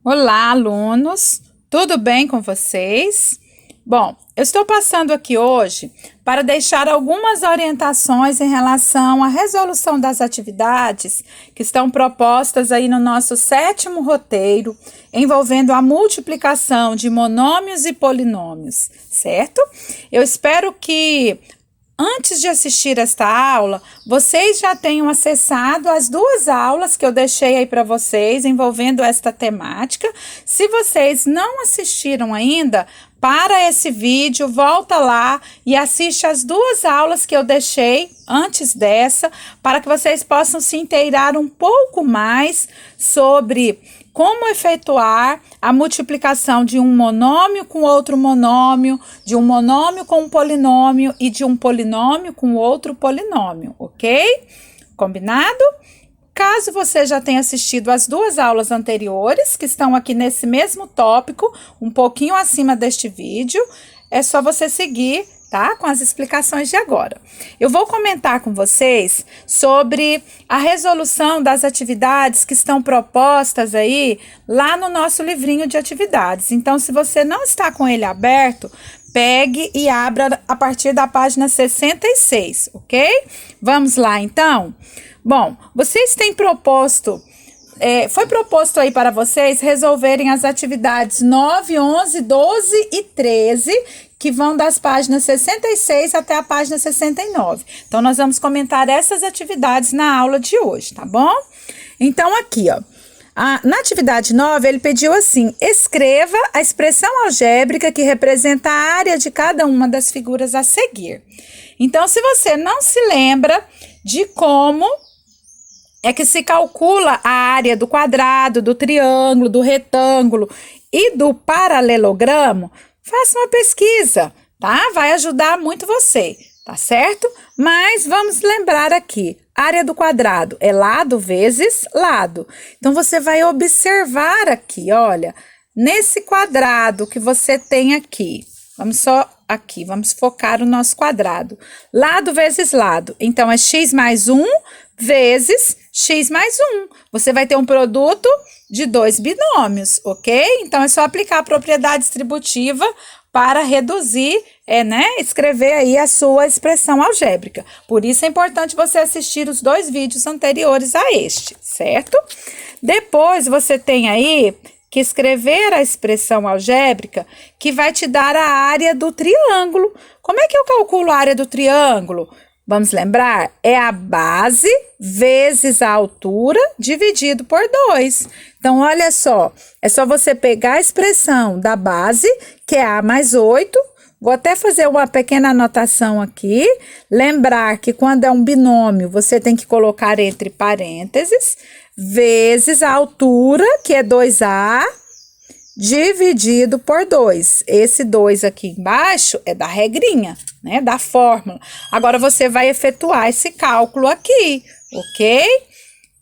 Olá, alunos! Tudo bem com vocês? Bom, eu estou passando aqui hoje para deixar algumas orientações em relação à resolução das atividades que estão propostas aí no nosso sétimo roteiro, envolvendo a multiplicação de monômios e polinômios, certo? Eu espero que antes de assistir esta aula, vocês já tenham acessado as duas aulas que eu deixei aí para vocês envolvendo esta temática. Se vocês não assistiram ainda, para esse vídeo, volta lá e assiste as duas aulas que eu deixei antes dessa, para que vocês possam se inteirar um pouco mais sobre como efetuar a multiplicação de um monômio com outro monômio, de um monômio com um polinômio e de um polinômio com outro polinômio, ok? Combinado? Caso você já tenha assistido as duas aulas anteriores, que estão aqui nesse mesmo tópico, um pouquinho acima deste vídeo, é só você seguir, tá? Com as explicações de agora. Eu vou comentar com vocês sobre a resolução das atividades que estão propostas aí lá no nosso livrinho de atividades. Então, se você não está com ele aberto, pegue e abra a partir da página 66, ok? Vamos lá, então? Bom, vocês têm proposto, foi proposto aí para vocês resolverem as atividades 9, 11, 12 e 13, que vão das páginas 66 até a página 69. Então, nós vamos comentar essas atividades na aula de hoje, tá bom? Então, aqui, ó. Na atividade 9, ele pediu assim: escreva a expressão algébrica que representa a área de cada uma das figuras a seguir. Então, se você não se lembra de como é que se calcula a área do quadrado, do triângulo, do retângulo e do paralelogramo, faça uma pesquisa, tá? Vai ajudar muito você, tá certo? Mas vamos lembrar aqui, área do quadrado é lado vezes lado. Então, você vai observar aqui, olha, nesse quadrado que você tem aqui, vamos só aqui, vamos focar o nosso quadrado. Lado vezes lado, então é x mais 1 vezes x mais 1. Você vai ter um produto de dois binômios, ok? Então, é só aplicar a propriedade distributiva para reduzir, escrever aí a sua expressão algébrica. Por isso é importante você assistir os dois vídeos anteriores a este, certo? Depois, você tem aí que escrever a expressão algébrica que vai te dar a área do triângulo. Como é que eu calculo a área do triângulo? Vamos lembrar? É a base vezes a altura dividido por 2. Então, olha só, é só você pegar a expressão da base, que é a mais 8. Vou até fazer uma pequena anotação aqui. Lembrar que quando é um binômio, você tem que colocar entre parênteses, vezes a altura, que é 2a, dividido por 2. Esse 2 aqui embaixo é da regrinha, né? Da fórmula. Agora, você vai efetuar esse cálculo aqui, ok?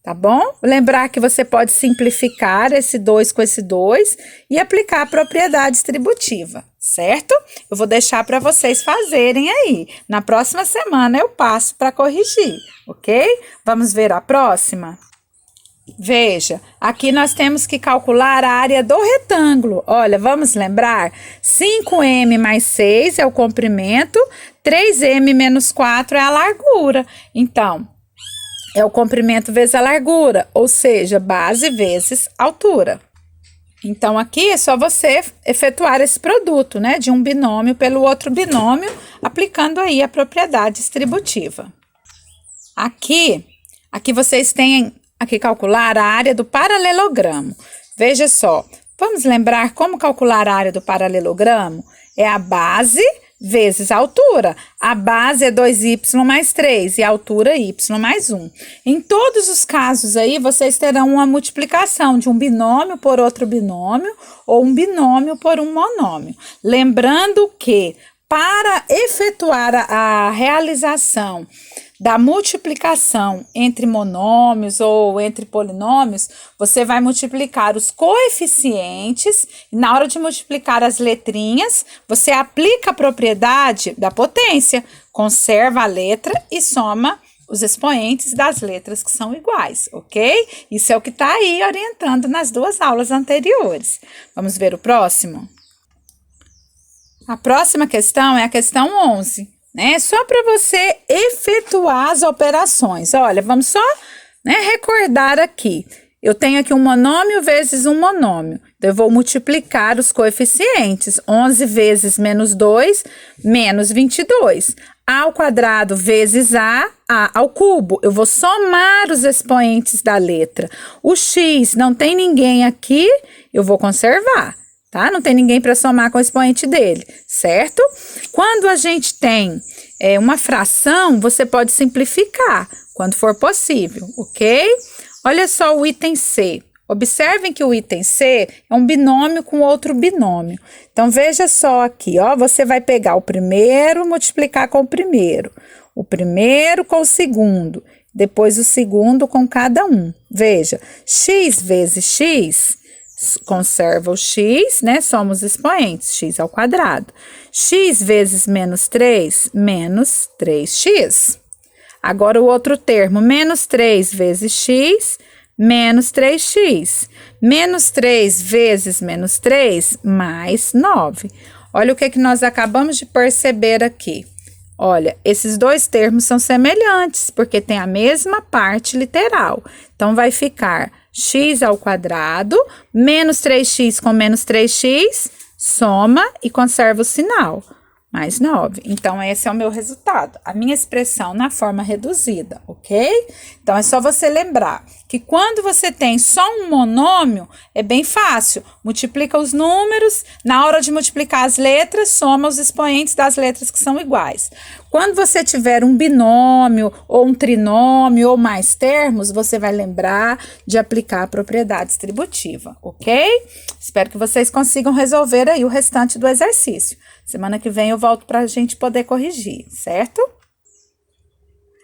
Tá bom? Lembrar que você pode simplificar esse 2 com esse 2 e aplicar a propriedade distributiva, certo? Eu vou deixar para vocês fazerem aí. Na próxima semana eu passo para corrigir, ok? Vamos ver a próxima? Veja, aqui nós temos que calcular a área do retângulo. Olha, vamos lembrar? 5m mais 6 é o comprimento, 3m menos 4 é a largura. Então, é o comprimento vezes a largura, ou seja, base vezes altura. Então, aqui é só você efetuar esse produto, né, de um binômio pelo outro binômio, aplicando aí a propriedade distributiva. Aqui vocês têm aqui calcular a área do paralelogramo. Veja só, vamos lembrar como calcular a área do paralelogramo? É a base vezes a altura. A base é 2y mais 3 e a altura y mais 1. Em todos os casos aí, vocês terão uma multiplicação de um binômio por outro binômio ou um binômio por um monômio. Lembrando que para efetuar a realização da multiplicação entre monômios ou entre polinômios, você vai multiplicar os coeficientes e na hora de multiplicar as letrinhas, você aplica a propriedade da potência, conserva a letra e soma os expoentes das letras que são iguais, ok? Isso é o que está aí orientando nas duas aulas anteriores. Vamos ver o próximo? A próxima questão é a questão 11, né? Só para você efetuar as operações. Olha, vamos só, né, recordar aqui. Eu tenho aqui um monômio vezes um monômio. Então, eu vou multiplicar os coeficientes. 11 vezes menos 2, menos 22. A ao quadrado vezes a ao cubo. Eu vou somar os expoentes da letra. O x, não tem ninguém aqui, eu vou conservar, tá? Não tem ninguém para somar com o expoente dele, certo? Quando a gente tem uma fração, você pode simplificar, quando for possível, ok? Olha só o item C. Observem que o item C é um binômio com outro binômio. Então, veja só aqui, ó, você vai pegar o primeiro, multiplicar com o primeiro com o segundo, depois o segundo com cada um. Veja, x vezes x, conserva o x, né? Somos expoentes, x ao quadrado. X vezes menos 3, menos 3x. Agora, o outro termo, menos 3 vezes x, menos 3x. Menos 3 vezes menos 3, mais 9. Olha o que nós acabamos de perceber aqui. Olha, esses dois termos são semelhantes, porque tem a mesma parte literal. Então, vai ficar x ao quadrado, menos 3x com menos 3x, soma e conserva o sinal. Mais 9. Então, esse é o meu resultado. A minha expressão na forma reduzida, ok? Então, é só você lembrar que quando você tem só um monômio, é bem fácil. Multiplica os números, na hora de multiplicar as letras, soma os expoentes das letras que são iguais. Quando você tiver um binômio, ou um trinômio, ou mais termos, você vai lembrar de aplicar a propriedade distributiva, ok? Espero que vocês consigam resolver aí o restante do exercício. Semana que vem eu volto para a gente poder corrigir, certo?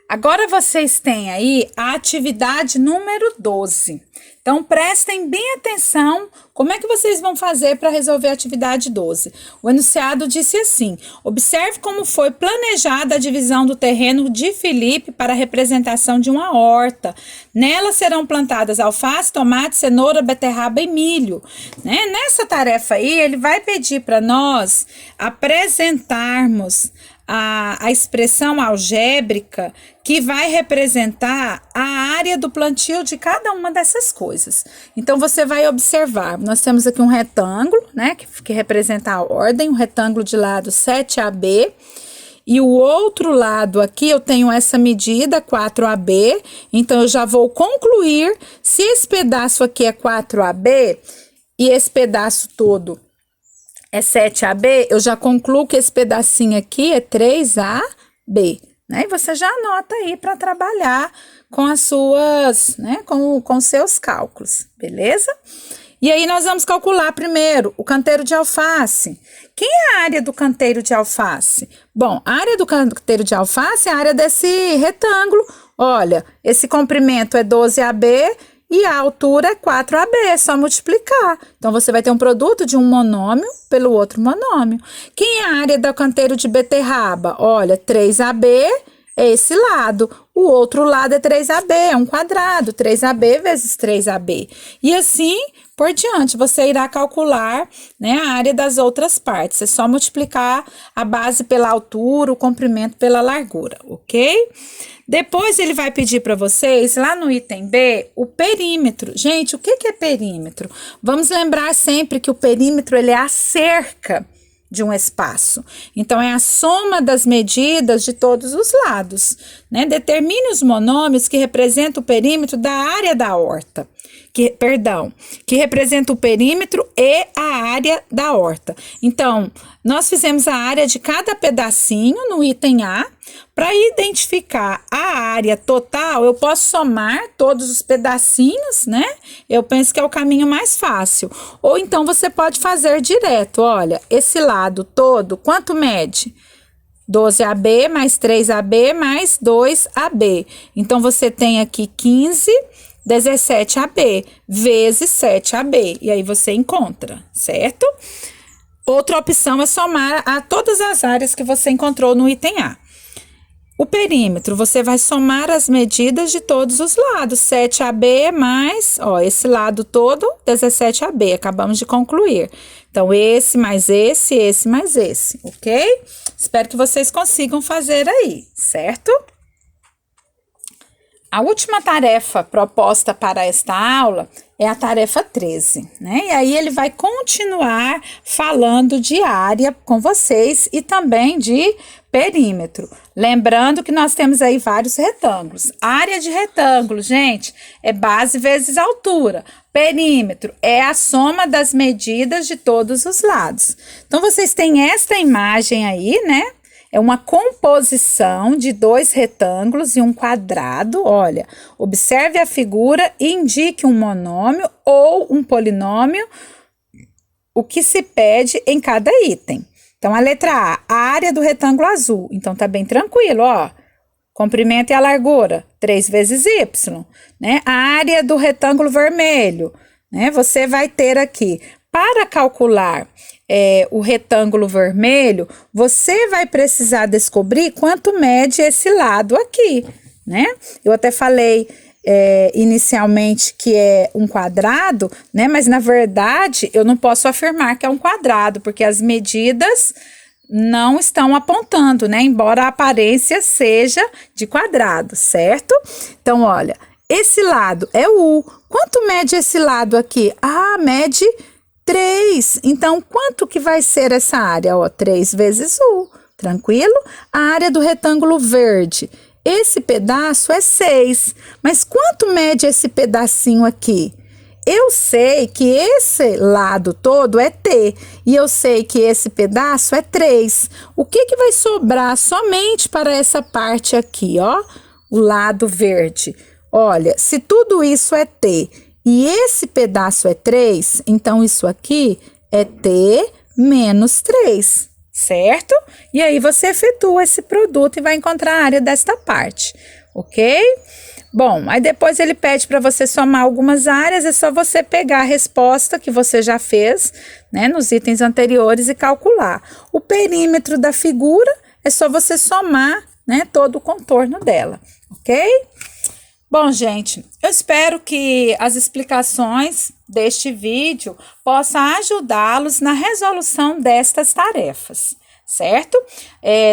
Agora vocês têm aí a atividade número 12. Então, prestem bem atenção como é que vocês vão fazer para resolver a atividade 12. O enunciado disse assim: observe como foi planejada a divisão do terreno de Felipe para a representação de uma horta. Nela serão plantadas alface, tomate, cenoura, beterraba e milho. Né? Nessa tarefa aí, ele vai pedir para nós apresentarmos a expressão algébrica que vai representar a área do plantio de cada uma dessas coisas. Então, você vai observar, nós temos aqui um retângulo, né, que representa a ordem, um retângulo de lado 7AB, e o outro lado aqui eu tenho essa medida 4AB, então eu já vou concluir, se esse pedaço aqui é 4AB e esse pedaço todo é 7AB, eu já concluo que esse pedacinho aqui é 3AB, né? E você já anota aí para trabalhar com as suas, né? Com seus cálculos, beleza? E aí nós vamos calcular primeiro o canteiro de alface. Quem é a área do canteiro de alface? Bom, a área do canteiro de alface é a área desse retângulo. Olha, esse comprimento é 12AB, e a altura é 4AB, é só multiplicar. Então, você vai ter um produto de um monômio pelo outro monômio. Quem é a área do canteiro de beterraba? Olha, 3AB é esse lado. O outro lado é 3AB, é um quadrado. 3AB vezes 3AB. E assim por diante, você irá calcular, né, a área das outras partes. É só multiplicar a base pela altura, o comprimento pela largura, ok? Depois ele vai pedir para vocês, lá no item B, o perímetro. Gente, o que é perímetro? Vamos lembrar sempre que o perímetro ele é a cerca de um espaço. Então, é a soma das medidas de todos os lados, né? Determine os monômios que representam o perímetro da área da horta. Que representa o perímetro e a área da horta. Então, nós fizemos a área de cada pedacinho no item A. Para identificar a área total, eu posso somar todos os pedacinhos, né? Eu penso que é o caminho mais fácil. Ou então, você pode fazer direto. Olha, esse lado todo, quanto mede? 12AB mais 3AB mais 2AB. Então, você tem aqui 15... 17AB vezes 7AB, e aí você encontra, certo? Outra opção é somar a todas as áreas que você encontrou no item A. O perímetro, você vai somar as medidas de todos os lados. 7AB mais, ó, esse lado todo, 17AB. Acabamos de concluir. Então, esse mais esse mais esse, ok? Espero que vocês consigam fazer aí, certo? A última tarefa proposta para esta aula é a tarefa 13, né? E aí ele vai continuar falando de área com vocês e também de perímetro. Lembrando que nós temos aí vários retângulos. Área de retângulo, gente, é base vezes altura. Perímetro é a soma das medidas de todos os lados. Então, vocês têm esta imagem aí, né? É uma composição de 2 retângulos e um quadrado. Olha, observe a figura e indique um monômio ou um polinômio, o que se pede em cada item. Então, a letra A área do retângulo azul. Então, tá bem tranquilo, ó. Comprimento e a largura, 3 vezes y, né? A área do retângulo vermelho, né? Você vai ter aqui, para calcular o retângulo vermelho, você vai precisar descobrir quanto mede esse lado aqui, né? Eu até falei inicialmente que é um quadrado, né? Mas na verdade eu não posso afirmar que é um quadrado, porque as medidas não estão apontando, né? Embora a aparência seja de quadrado, certo? Então, olha, esse lado é o U. Quanto mede esse lado aqui? Ah, mede 3. Então, quanto que vai ser essa área? Ó, 3 vezes U. Tranquilo? A área do retângulo verde. Esse pedaço é 6. Mas quanto mede esse pedacinho aqui? Eu sei que esse lado todo é T e eu sei que esse pedaço é 3. O que que vai sobrar somente para essa parte aqui, ó? O lado verde. Olha, se tudo isso é T e esse pedaço é 3, então isso aqui é T menos 3, certo? E aí você efetua esse produto e vai encontrar a área desta parte, ok? Bom, aí depois ele pede para você somar algumas áreas, é só você pegar a resposta que você já fez, né, nos itens anteriores e calcular. O perímetro da figura é só você somar, né, todo o contorno dela, ok? Bom, gente, eu espero que as explicações deste vídeo possam ajudá-los na resolução destas tarefas. Certo?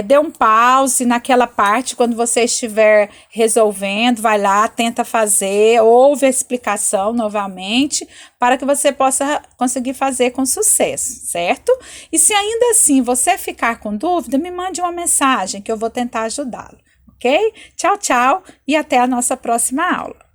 Dê um pause naquela parte quando você estiver resolvendo, vai lá, tenta fazer, ouve a explicação novamente, para que você possa conseguir fazer com sucesso, certo? E se ainda assim você ficar com dúvida, me mande uma mensagem que eu vou tentar ajudá-lo, ok? Tchau, tchau e até a nossa próxima aula.